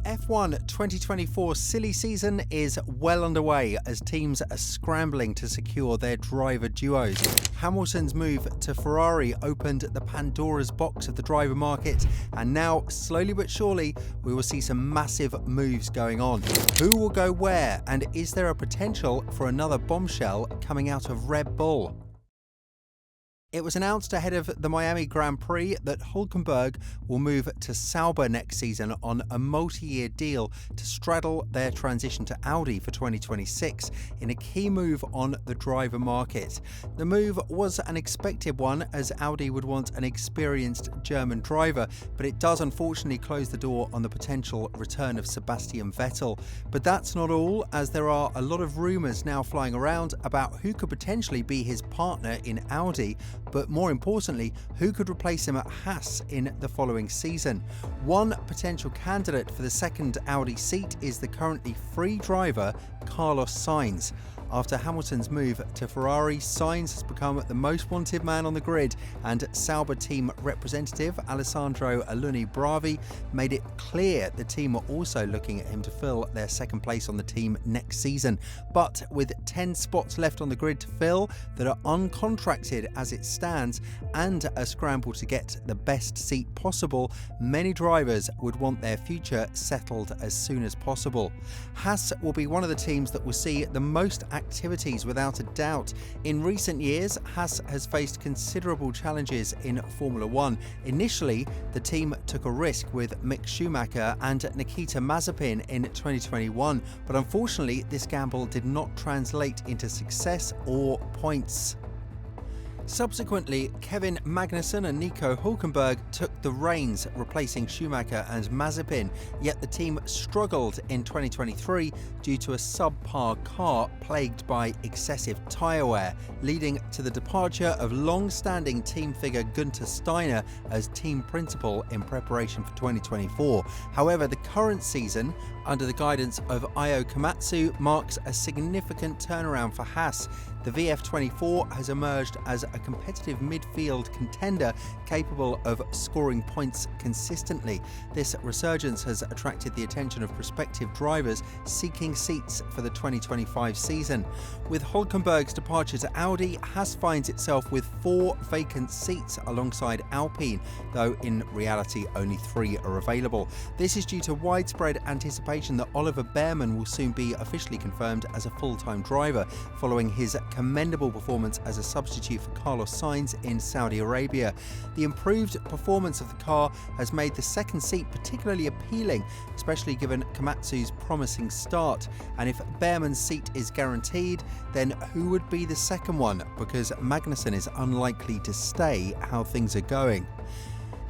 F1 2024 silly season is well underway as teams are scrambling to secure their driver duos. Hamilton's move to Ferrari opened the Pandora's box of the driver market, and now, slowly but surely, we will see some massive moves going on. Who will go where, and is there a potential for another bombshell coming out of Red Bull? It was announced ahead of the Miami Grand Prix that Hülkenberg will move to Sauber next season on a multi-year deal to straddle their transition to Audi for 2026 in a key move on the driver market. The move was an expected one, as Audi would want an experienced German driver, but it does unfortunately close the door on the potential return of Sebastian Vettel. But that's not all, as there are a lot of rumours now flying around about who could potentially be his partner in Audi, but more importantly, who could replace him at Haas in the following season. One potential candidate for the second Audi seat is the currently free driver Carlos Sainz. After Hamilton's move to Ferrari, Sainz has become the most wanted man on the grid, and Sauber team representative Alessandro Alunni-Bravi made it clear the team are also looking at him to fill their second place on the team next season. But with 10 spots left on the grid to fill that are uncontracted as it stands, and a scramble to get the best seat possible, many drivers would want their future settled as soon as possible. Haas will be one of the teams that will see the most activities without a doubt. In recent years, Haas has faced considerable challenges in Formula One. Initially, the team took a risk with Mick Schumacher and Nikita Mazepin in 2021, but unfortunately this gamble did not translate into success or points. Subsequently, Kevin Magnussen and Nico Hülkenberg took the reins, replacing Schumacher and Mazepin, yet the team struggled in 2023 due to a subpar car plagued by excessive tyre wear, leading to the departure of long-standing team figure Günther Steiner as team principal in preparation for 2024. However, the current season, under the guidance of Io Komatsu, marks a significant turnaround for Haas. The VF24 has emerged as a competitive midfield contender capable of scoring points consistently. This resurgence has attracted the attention of prospective drivers seeking seats for the 2025 season. With Hülkenberg's departure to Audi, Haas finds itself with 4 vacant seats alongside Alpine, though in reality only 3 are available. This is due to widespread anticipation that Oliver Behrmann will soon be officially confirmed as a full-time driver, following his commendable performance as a substitute for Carlos Sainz in Saudi Arabia. The improved performance of the car has made the second seat particularly appealing, especially given Komatsu's promising start. And if Behrmann's seat is guaranteed, then who would be the second one? Because Magnussen is unlikely to stay how things are going.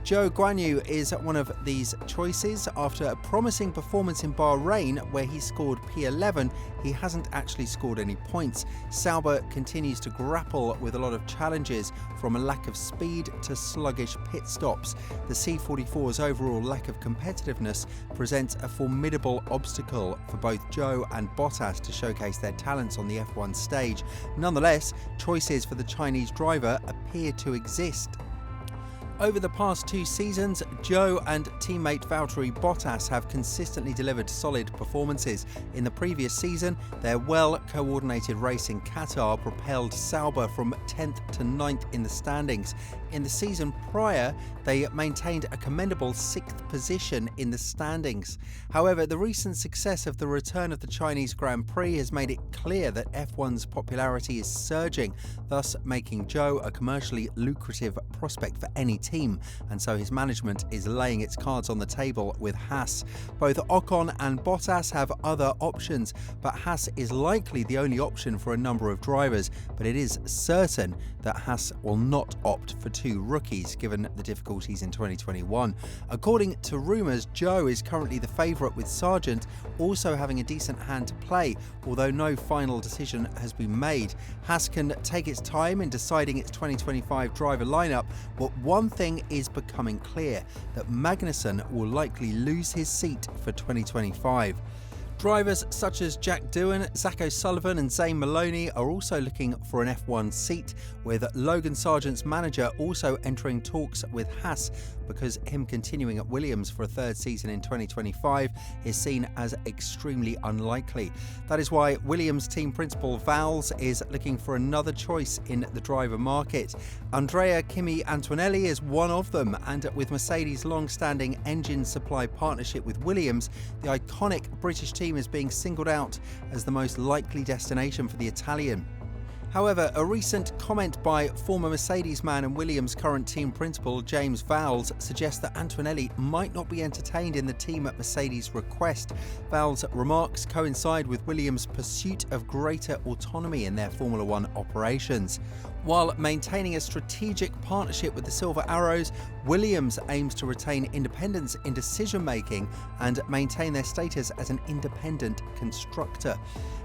Zhou Guanyu is one of these choices. After a promising performance in Bahrain, where he scored P11, he hasn't actually scored any points. Sauber continues to grapple with a lot of challenges, from a lack of speed to sluggish pit stops. The C44's overall lack of competitiveness presents a formidable obstacle for both Zhou and Bottas to showcase their talents on the F1 stage. Nonetheless, choices for the Chinese driver appear to exist. Over the past 2 seasons, Zhou and teammate Valtteri Bottas have consistently delivered solid performances. In the previous season, their well-coordinated race in Qatar propelled Sauber from 10th to 9th in the standings. In the season prior, they maintained a commendable 6th position in the standings. However, the recent success of the return of the Chinese Grand Prix has made it clear that F1's popularity is surging, thus making Zhou a commercially lucrative prospect for any team, and so his management is laying its cards on the table with Haas. Both Ocon and Bottas have other options, but Haas is likely the only option for a number of drivers, but it is certain that Haas will not opt for 2 rookies given the difficulties in 2021. According to rumours, Zhou is currently the favourite, with Sargent also having a decent hand to play, although no final decision has been made. Haas can take its time in deciding its 2025 driver lineup, but one thing is becoming clear: that Magnussen will likely lose his seat for 2025. Drivers such as Jack Doohan, Zach O'Sullivan and Zane Maloney are also looking for an F1 seat, with Logan Sargent's manager also entering talks with Haas. because him continuing at Williams for a third season in 2025 is seen as extremely unlikely. That is why Williams team principal Vowles is looking for another choice in the driver market. Andrea Kimi Antonelli is one of them, and with Mercedes' long-standing engine supply partnership with Williams, the iconic British team is being singled out as the most likely destination for the Italian. However, a recent comment by former Mercedes man and Williams' current team principal James Vowles suggests that Antonelli might not be entertained in the team at Mercedes' request. Vowles' remarks coincide with Williams' pursuit of greater autonomy in their Formula One operations. While maintaining a strategic partnership with the Silver Arrows, Williams aims to retain independence in decision-making and maintain their status as an independent constructor.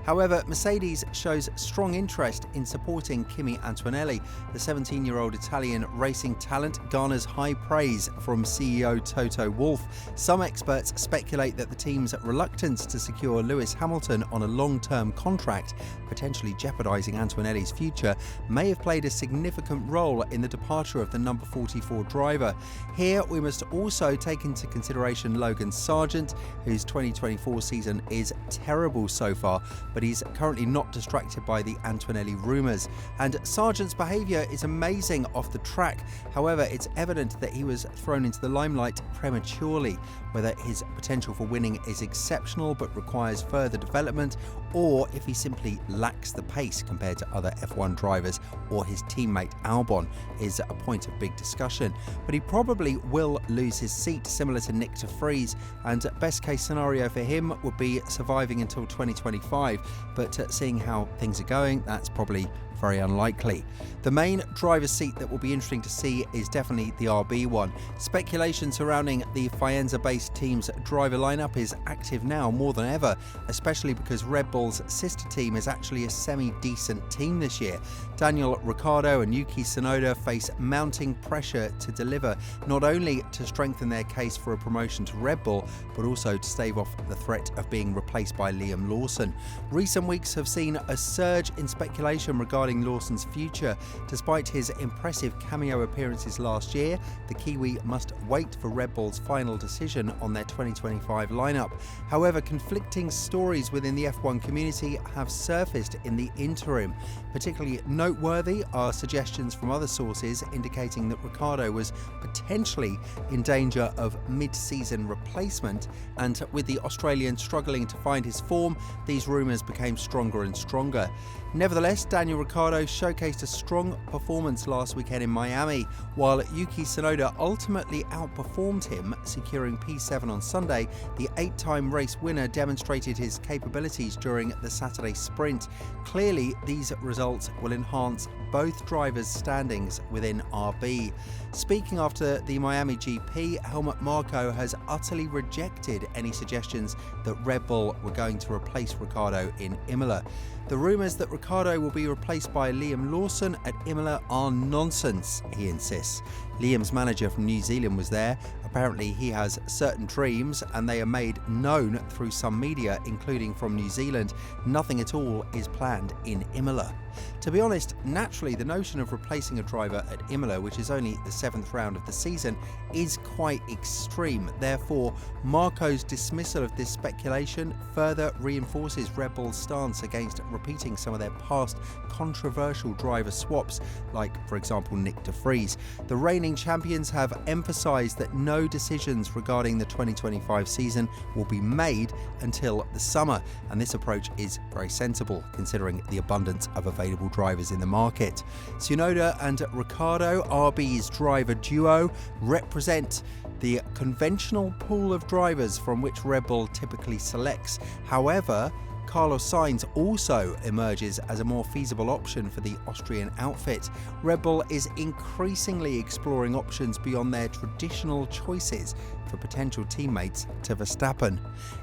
However, Mercedes shows strong interest in supporting Kimi Antonelli. The 17-year-old Italian racing talent garners high praise from CEO Toto Wolff. Some experts speculate that the team's reluctance to secure Lewis Hamilton on a long-term contract, potentially jeopardising Antonelli's future, may have played a significant role in the departure of the number 44 driver. Here we must also take into consideration Logan Sargent, whose 2024 season is terrible so far, but he's currently not distracted by the Antonelli rumours. And Sargent's behaviour is amazing off the track. However, it's evident that he was thrown into the limelight prematurely. Whether his potential for winning is exceptional but requires further development, or if he simply lacks the pace compared to other F1 drivers or his teammate Albon, is a point of big discussion. But he probably will lose his seat, similar to Nick de Vries, and best case scenario for him would be surviving until 2025, but seeing how things are going, that's probably very unlikely. The main driver's seat that will be interesting to see is definitely the RB one. Speculation surrounding the Faenza-based team's driver lineup is active now more than ever, especially because Red Bull's sister team is actually a semi-decent team this year. Daniel Ricciardo and Yuki Tsunoda face mounting pressure to deliver, not only to strengthen their case for a promotion to Red Bull, but also to stave off the threat of being replaced by Liam Lawson. Recent weeks have seen a surge in speculation regarding Lawson's future. Despite his impressive cameo appearances last year, the Kiwi must wait for Red Bull's final decision on their 2025 lineup. However, conflicting stories within the F1 community have surfaced in the interim. Particularly noteworthy are suggestions from other sources indicating that Ricciardo was potentially in danger of mid-season replacement, and with the Australian struggling to find his form, these rumours became stronger and stronger. Nevertheless, Daniel Ricciardo showcased a strong performance last weekend in Miami, while Yuki Tsunoda ultimately outperformed him, securing P7 on Sunday. The 8-time race winner demonstrated his capabilities during the Saturday sprint. Clearly, these results will enhance both drivers' standings within RB. Speaking after the Miami GP, Helmut Marko has utterly rejected any suggestions that Red Bull were going to replace Ricciardo in Imola. The rumours that Ricciardo will be replaced by Liam Lawson at Imola are nonsense, he insists. Liam's manager from New Zealand was there. Apparently he has certain dreams and they are made known through some media, including from New Zealand. Nothing at all is planned in Imola. To be honest, naturally the notion of replacing a driver at Imola, which is only the 7th round of the season, is quite extreme. Therefore, Marko's dismissal of this speculation further reinforces Red Bull's stance against repeating some of their past controversial driver swaps, like for example Nick de Vries. The reigning champions have emphasised that no decisions regarding the 2025 season will be made until the summer, and this approach is very sensible considering the abundance of available drivers in the market. Tsunoda and Ricciardo, RB's driver duo, represent the conventional pool of drivers from which Red Bull typically selects. However, Carlos Sainz also emerges as a more feasible option for the Austrian outfit. Red Bull is increasingly exploring options beyond their traditional choices for potential teammates to Verstappen.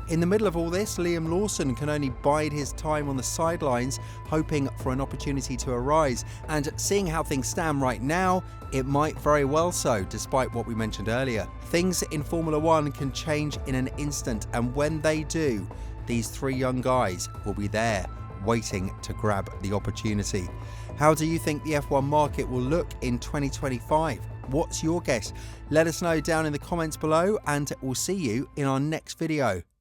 In the middle of all this, Liam Lawson can only bide his time on the sidelines, hoping for an opportunity to arise. And seeing how things stand right now, it might very well so, despite what we mentioned earlier. Things in Formula One can change in an instant, and when they do, these three young guys will be there waiting to grab the opportunity. How do you think the F1 market will look in 2025? What's your guess? Let us know down in the comments below, and we'll see you in our next video.